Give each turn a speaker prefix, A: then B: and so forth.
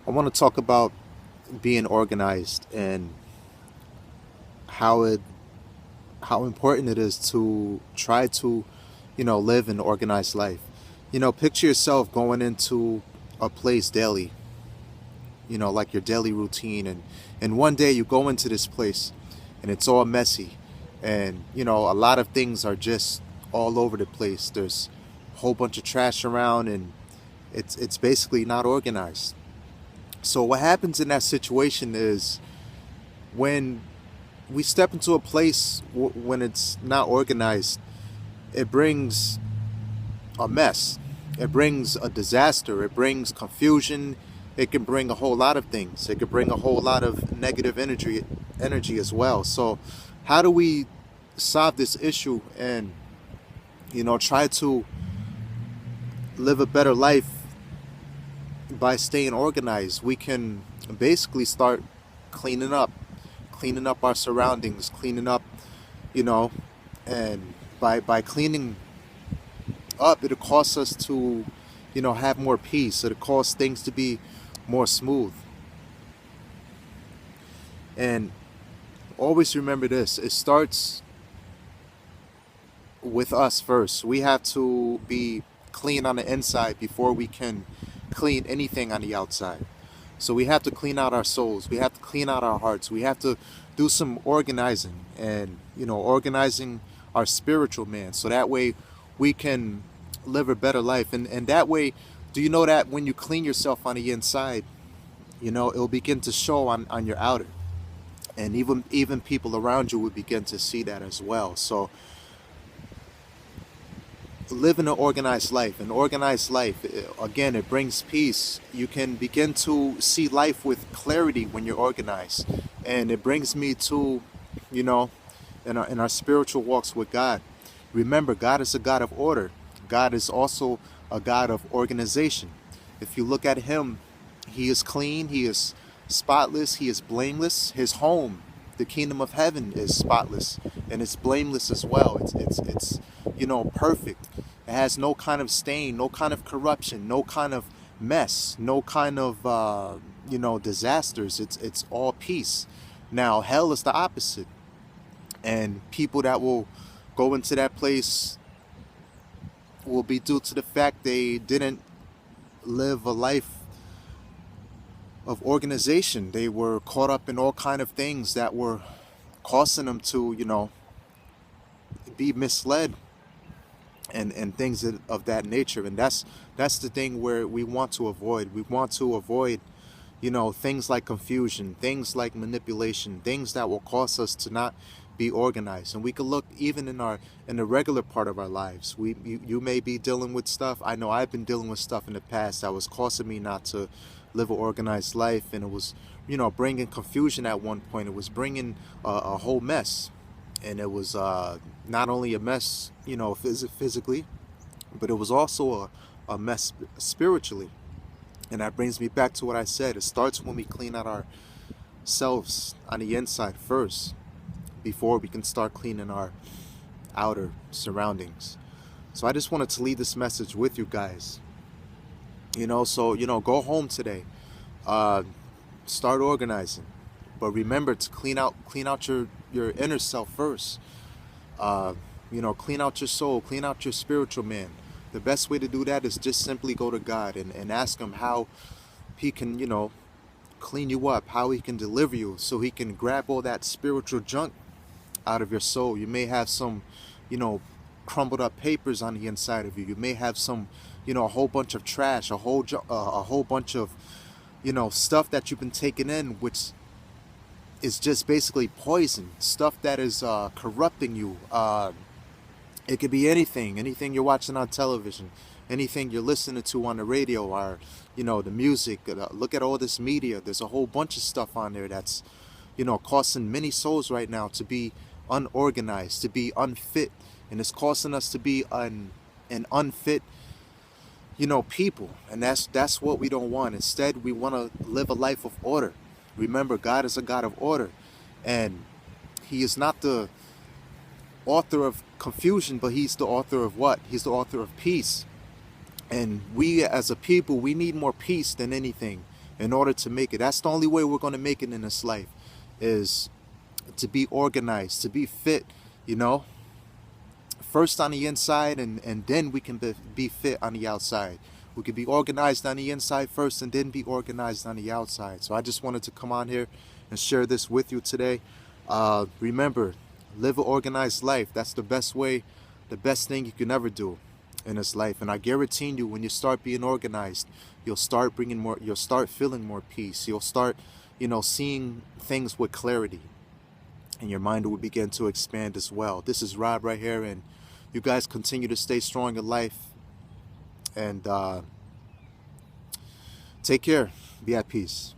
A: I want to talk about being organized and how it how important it is to try to, live an organized life. Picture yourself going into a place daily, like your daily routine, and one day you go into this place and it's all messy, and a lot of things are just all over the place. There's a whole bunch of trash around, and it's basically not organized. So what happens in that situation is when we step into a place when it's not organized, it brings a mess. It brings a disaster. It brings confusion. It can bring a whole lot of things. It could bring a whole lot of negative energy as well. So how do we solve this issue and try to live a better life by staying organized? We can basically start cleaning up, cleaning up our surroundings, cleaning up, you know, and by cleaning up, it'll cause us to, have more peace. It'll cause things to be more smooth. And always remember this: it starts with us first. We have to be clean on the inside before we can clean anything on the outside. So we have to clean out our souls. We have to clean out our hearts. We have to do some organizing and, organizing our spiritual man. So that way we can live a better life. And that way, do you know that when you clean yourself on the inside, it'll begin to show on your outer. And even people around you will begin to see that as well. So living an organized life. An organized life, again, it brings peace. You can begin to see life with clarity when you're organized. And it brings me to, you know, in our spiritual walks with God. Remember, God is a God of order. God is also a God of organization. If you look at Him, He is clean, He is spotless, He is blameless. His home, the kingdom of heaven, is spotless and it's blameless as well. It's perfect. It has no kind of stain, no kind of corruption, no kind of mess, no kind of disasters. It's all peace. Now hell is the opposite, and people that will go into that place will be due to the fact they didn't live a life of organization. They were caught up in all kind of things that were causing them to, be misled and things of that nature. And that's the thing where we want to avoid. We want to avoid, things like confusion, things like manipulation, things that will cause us to not be organized. And we could look even in the regular part of our lives. You may be dealing with stuff. I know I've been dealing with stuff in the past that was causing me not to live an organized life, and it was, bringing confusion at one point. It was bringing a whole mess, and it was not only a mess, physically, but it was also a mess spiritually. And that brings me back to what I said. It starts when we clean out ourselves on the inside first, before we can start cleaning our outer surroundings. So I just wanted to leave this message with you guys. So go home today, uh, start organizing, but remember to clean out your inner self first. uh, clean out your soul, clean out your spiritual man. The best way to do that is just simply go to God and ask Him how He can, clean you up, how He can deliver you, so He can grab all that spiritual junk out of your soul. You may have some, you know, crumbled up papers on the inside of you. You may have some, a whole bunch of trash, a whole bunch of, stuff that you've been taking in, which is just basically poison, stuff that is corrupting you. It could be anything you're watching on television, anything you're listening to on the radio, or the music. Look at all this media. There's a whole bunch of stuff on there that's causing many souls right now to be unorganized, to be unfit, and it's causing us to be an unfit people. And that's what we don't want. Instead, we want to live a life of order. Remember, God is a God of order, and He is not the author of confusion, but He's the author of what? He's the author of peace. And we as a people, we need more peace than anything. in order to make it. That's the only way we're going to make it in this life, is to be organized, to be fit, you know, first on the inside, and then we can be fit on the outside. We could be organized on the inside first and then be organized on the outside. So I just wanted to come on here and share this with you today. Remember, live an organized life. That's the best way, the best thing you can ever do in this life. And I guarantee you, when you start being organized, you'll start you'll start feeling more peace. You'll start, seeing things with clarity, and your mind will begin to expand as well. This is Rob right here, and you guys continue to stay strong in life, and take care. Be at peace.